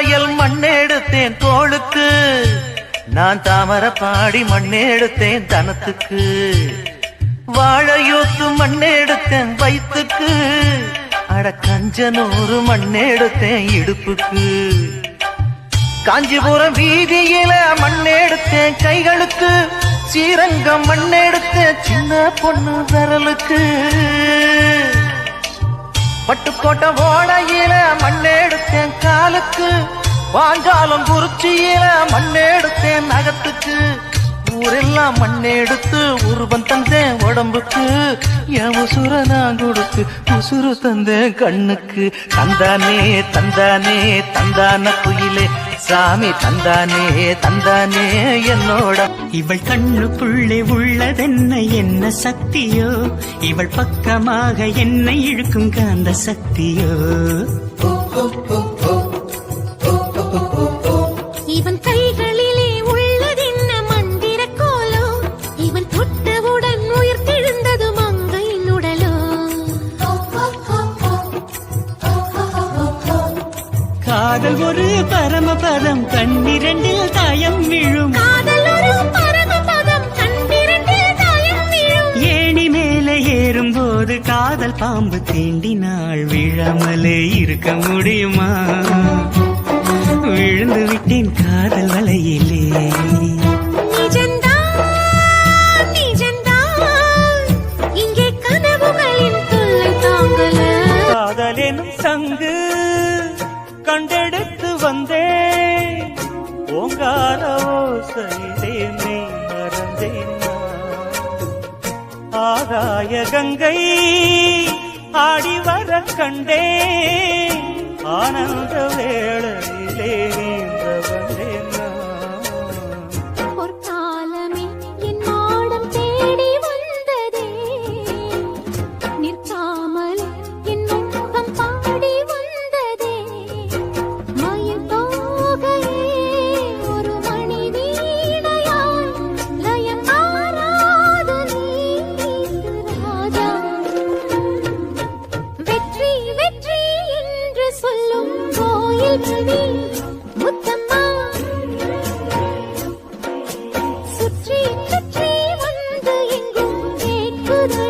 வளையல் மண்ணெடுத்தேன் தோளுக்கு, நான் தாமரை பாடி மண்ணெடுத்தேன் தனத்துக்கு. வாழையூத்து மண்ணெடுத்தேன் வயிற்றுக்கு, அட கஞ்சனூறு மண்ணெடுத்தேன் இடுப்புக்கு. காஞ்சிபுரம் வீதியில மண்ணெடுத்தேன் கைகளுக்கு, ஸ்ரீரங்கம் மண்ணெடுத்தேன் சின்ன பொண்ணு விரலுக்கு. பட்டுக்கோட்டை ஓடையில மண்ணெடுத்தேன் காலுக்கு, பாஞ்சாலம் குறிச்சியில மண்ணெடுத்தேன் நகத்துக்கு. ஊரெல்லாம் மண்ணெடுத்து உருவம் தந்தேன் உடம்புக்கு, என் உசுர நான் கொடுத்து உசுறு தந்தேன் கண்ணுக்கு. தந்தானே தந்தானே தந்தான குயிலே சாமி, தந்தானே தந்தானே என்னோட. இவள் கண்ணுக்குள்ளே உள்ளதென்ன என்ன சக்தியோ, இவள் பக்கமாக என்னை இழுக்கும் காந்த சக்தியோ. இவன் கைகளிலே உள்ளதென்ன மந்திர கோலோ, இவன் தொட்டவுடன் உயிர் தெழுந்தது மங்கையின் உடலோ. காதல் ஒரு பரமபதம் கண்ணிரண்டில் தாயம் விழும், காதல் ஒரு பரமபதம் கண்ணிரண்டில் தாயம் விழும். ஏணி மேலே ஏறும்போது காதல் பாம்பு தீண்டினால் விழாமலே இருக்க முடியுமா? விழுந்து விட்டேன் காதல் வலையிலே. நிஜந்தான் நிஜந்தான் இங்கே கனவுகளின் தொல்லை தாங்கல. காதலெனும் சங்கு கண்டெடுத்து வந்தேன், ஓங்கார ஓசையிலே நீ மறந்தேன். ஆகாய கங்கை ஆடி வர கண்டேன், ஆனந்த வேளையிலே நீந்த வந்தேன். பொற்காலமே என் மாடம் தேடி வந்ததே, நிற்காமல் என் முகம் பாடி வந்ததே. மயில் தோகையே ஒரு மணி வீணையாய் லயம் மாறாது நீ ராஜா. வெற்றி வெற்றி என்று சொல்லும் கோயில் மணி முத்தம்